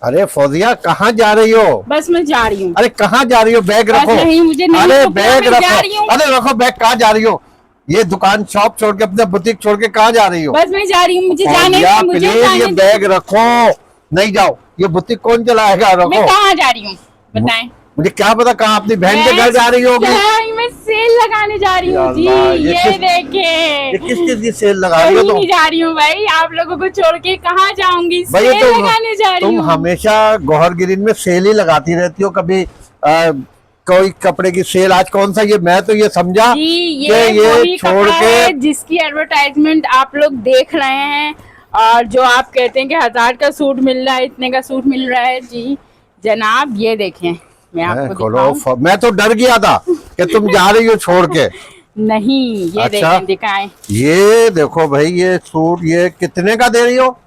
अरे फौजिया कहाँ जा रही हो? बस मैं जा रही हूँ। अरे कहाँ जा रही हो? बैग रखो। नहीं, मुझे नहीं, अरे तो बैग मैं जा रही रखो। हूँ। अरे रखो बैग। कहाँ जा रही हो? ये दुकान शॉप छोड़ के, अपने बुटीक छोड़ के कहाँ जा रही हो? बस मैं जा रही हूँ, मुझे जाने फौजिया दो, मुझे प्लीज ये जाने दो। बैग रखो। नहीं जाओ, ये बुटीक कौन चलाएगा? मैं रखो। कहाँ जा रही हूँ बताएं? मुझे क्या पता कहाँ अपनी बहन के घर जा रही होगी। मैं सेल लगाने जा रही हूँ जी। ये देखें, ये किस चीज की सेल लगा रही हो कहीं तुम? नहीं जा रही हूँ भाई, आप लोगों को छोड़ के कहाँ जाऊंगी? भाई सेल लगाने जा रही तुम हूँ। हमेशा गौहर ग्रीन में सेल ही लगाती रहती हो। कभी कोई कपड़े की सेल, आज कौन सा? ये मैं तो ये समझा जी, कि ये वही छोड़ कपड़ा के है जिसकी एडवर्टाइजमेंट आप लोग देख रहे हैं, और जो आप कहते हैं कि 1000 का सूट मिल रहा है, इतने का सूट मिल रहा है। जी जनाब, ये देखें, मैं आपको दिखाऊं। मैं तो डर गया था कि तुम जा रही हो छोड़ के। नहीं, ये अच्छा, देखें, दिखाएं। ये देखो भाई, ये सूट ये कितने का दे रही हो?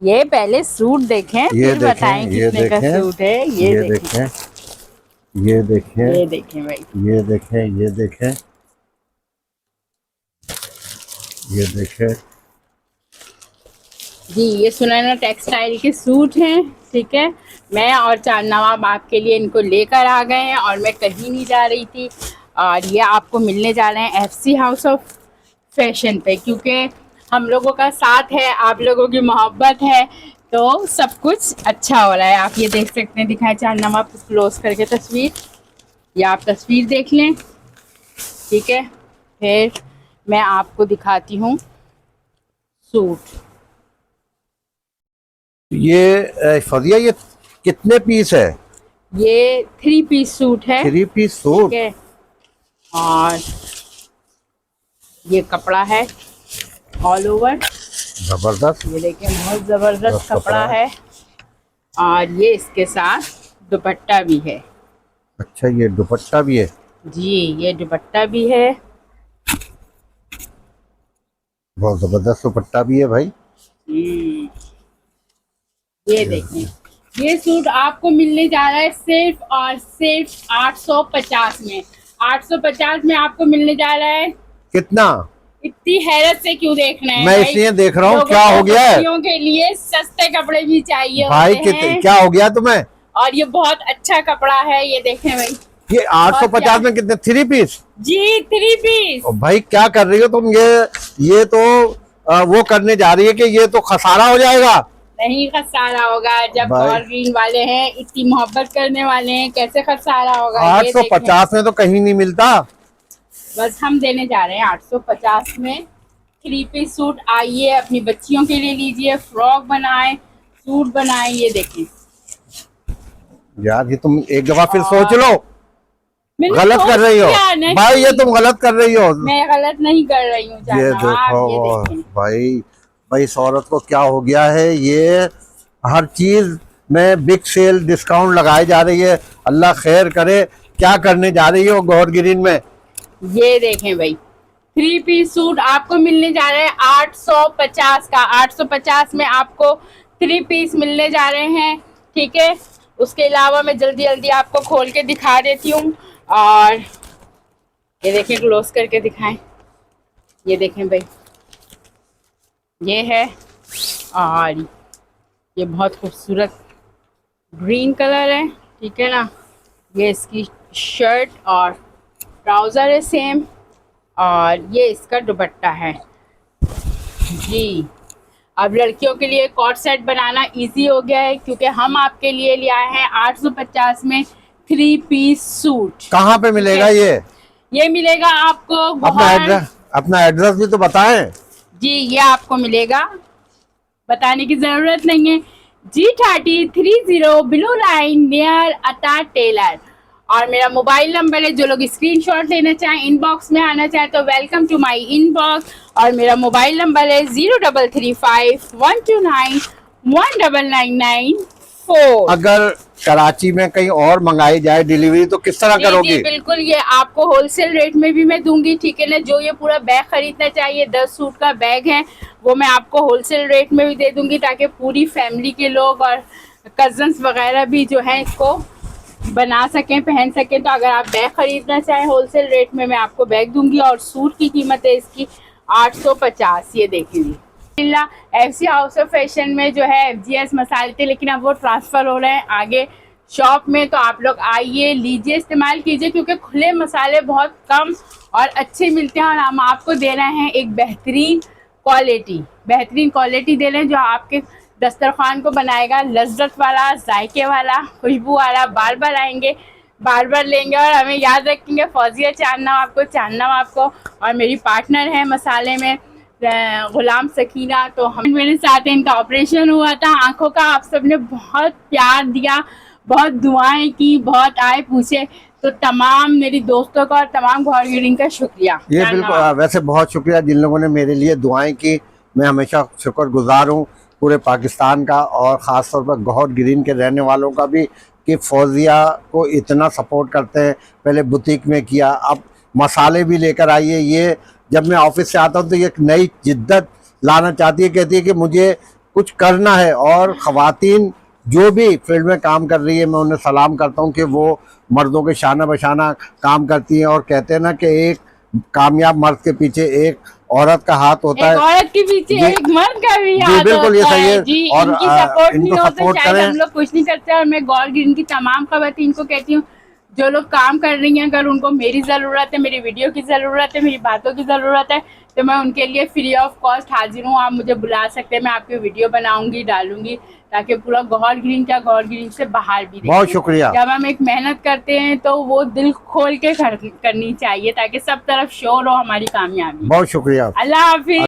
ये पहले सूट देखें, ये फिर बताएं देखें, ये कितने का देखें, सूट है। ये देखें, ये देखें, ये देखें भाई, ये देखें, ये देखें, ये देखें। जी ये सुनैना टेक्सटाइल के सूट हैं। ठीक है, मैं और चार नवाब आपके लिए इनको लेकर आ गए हैं, और मैं कहीं नहीं जा रही थी। और ये आपको मिलने जा रहे हैं FC हाउस ऑफ फैशन पे, क्योंकि हम लोगों का साथ है, आप लोगों की मोहब्बत है, तो सब कुछ अच्छा हो रहा है। आप ये देख सकते हैं, दिखाएं चार नवाब क्लोज करके तस्वीर, या आप तस्वीर देख लें। ठीक है, फिर मैं आपको दिखाती हूँ सूट। ये फदिया, ये कितने पीस है? ये 3 पीस सूट है। 3 पीस सूट। ठीक है, और ये कपड़ा है ऑल ओवर। जबरदस्त। ये देखिए, बहुत जबरदस्त कपड़ा कपड़ा है, और ये इसके साथ दुपट्टा भी है। अच्छा, ये दुपट्टा भी है? जी ये दुपट्टा भी है। बहुत जबरदस्त दुपट्टा भी है भाई। ये देखिए, ये सूट आपको मिलने जा रहा है सिर्फ और सिर्फ 850 में। 850 में आपको मिलने जा रहा है। कितना? इतनी हैरत से क्यों देख रहे हैं? मैं इसलिए देख रहा हूँ, क्या हो गया है? बच्चियों के लिए सस्ते कपड़े भी चाहिए भाई? होते हैं। क्या हो गया तुम्हें? और ये बहुत अच्छा कपड़ा है, ये देखें भाई। ये 850 में कितने? 3 पीस? जी 3 पीस। भाई क्या कर रही हो तुम? ये तो वो करने जा रही है कि ये तो खसारा हो जाएगा। नहीं खसारा होगा, जब गौहर ग्रीन वाले हैं, इतनी मोहब्बत करने वाले हैं, कैसे खसारा होगा? 850 में तो कहीं नहीं मिलता। बस हम देने जा रहे हैं 850 में 3 पीस सूट। आइए अपनी बच्चियों के लिए लीजिए, फ्रॉक बनाए, सूट बनाए। ये देखिए यार, ये तुम एक दफा फिर सोच लो। मैंने गलत कर रही हो भाई, ये तुम गलत कर रही हो। मैं गलत नहीं कर रही हूँ। ये देखो भाई, इस औरत को क्या हो गया है? ये हर चीज में बिग सेल डिस्काउंट लगाई जा रही है। अल्लाह खैर करे। क्या करने जा रही हो गौहर ग्रीन में? ये देखें भाई, 3 पीस सूट आपको मिलने जा रहे हैं 850 का। 850 में आपको 3 पीस मिलने जा रहे हैं। ठीक है, उसके अलावा मैं जल्दी जल्दी आपको खोल के दिखा देती हूँ। और ये देखें, क्लोज करके दिखाएं। ये देखें भाई, ये है, और ये बहुत खूबसूरत ग्रीन कलर है। ठीक है ना, ये इसकी शर्ट और ट्राउज़र है सेम, और ये इसका दुपट्टा है। जी अब लड़कियों के लिए कॉट सेट बनाना इजी हो गया है, क्योंकि हम आपके लिए ले आए हैं 850 में 3 पीस सूट। कहाँ पे मिलेगा ये? ये मिलेगा आपको अपना एड्रेस भी तो बताएं। जी ये आपको मिलेगा, बताने की जरूरत नहीं है। G30 ब्लू लाइन नियर अता टेलर, और मेरा मोबाइल नंबर है। जो लोग स्क्रीनशॉट लेना चाहें, इनबॉक्स में आना चाहें, तो वेलकम टू माय इनबॉक्स। और मेरा मोबाइल नंबर है 0335129994। अगर कराची में कहीं और मंगाई जाए डिलीवरी, तो किस तरह करोगी? जी बिल्कुल, ये आपको होलसेल रेट में भी मैं दूंगी। ठीक है ना, जो ये पूरा बैग खरीदना चाहिए, 10 सूट का बैग है, वो मैं आपको होलसेल रेट में भी दे दूंगी, ताकि पूरी फैमिली के लोग और कजन्स वगैरह भी जो है इसको बना सकें, पहन सकें। तो अगर आप बैग खरीदना चाहें होलसेल रेट में, मैं आपको बैग दूंगी। और सूट की कीमत है इसकी 850। ये देखेंगे, एफसी हाउस ऑफ फैशन में जो है FGS मसाले थे, लेकिन अब वो ट्रांसफ़र हो रहे हैं आगे शॉप में। तो आप लोग आइए, लीजिए, इस्तेमाल कीजिए, क्योंकि खुले मसाले बहुत कम और अच्छे मिलते हैं और हम आपको दे रहे हैं एक बेहतरीन क्वालिटी दे रहे हैं, जो आपके दस्तरखान को बनाएगा लज्जत वाला, जायके वाला, खुशबू वाला। बार बार आएंगे, बार बार लेंगे और हमें याद रखेंगे। फौजिया चांदनाम आपको और मेरी पार्टनर है मसाले में गुलाम सकीना। तो हम मेरे साथ इनका ऑपरेशन हुआ था आंखों का। आप सबने बहुत प्यार दिया, बहुत दुआएं की, बहुत आए पूछे। तो तमाम मेरी दोस्तों का और तमाम गौर का शुक्रिया। ये बिल्कुल, वैसे बहुत शुक्रिया जिन लोगों ने मेरे लिए दुआएं की। मैं हमेशा शुक्रगुजार हूँ पूरे पाकिस्तान का और ख़ास तौर पर गौहर ग्रीन के रहने वालों का भी, कि फौजिया को इतना सपोर्ट करते हैं। पहले बुटीक में किया, अब मसाले भी लेकर आइए। ये जब मैं ऑफिस से आता हूँ तो ये एक नई जिद्दत लाना चाहती है, कहती है कि मुझे कुछ करना है। और ख़वातीन जो भी फील्ड में काम कर रही है, मैं उन्हें सलाम करता हूँ कि वो मर्दों के शाना बशाना काम करती हैं। और कहते हैं ना कि एक कामयाब मर्द के पीछे एक औरत का हाथ होता है, एक औरत के पीछे एक मर्द का भी हाथ बिल्कुल ये होता सही है है। जी। और इनकी सपोर्ट नहीं इनको हो तो सपोर्ट शायद करें। हम लोग कुछ नहीं करते। और मैं गौर ग्रीन की तमाम खवातीन को कहती हूँ, जो लोग काम कर रही हैं, अगर उनको मेरी ज़रूरत है, मेरी वीडियो की ज़रूरत है, मेरी बातों की ज़रूरत है, तो मैं उनके लिए फ्री ऑफ कॉस्ट हाजिर हूँ। आप मुझे बुला सकते हैं, मैं आपकी वीडियो बनाऊंगी, डालूंगी, ताकि पूरा गौर ग्रीन से बाहर भी देखें। बहुत शुक्रिया। जब हम एक मेहनत करते हैं तो वो दिल खोल के करनी चाहिए, ताकि सब तरफ शोर हो हमारी कामयाबी। बहुत शुक्रिया। अल्लाह हाफिज।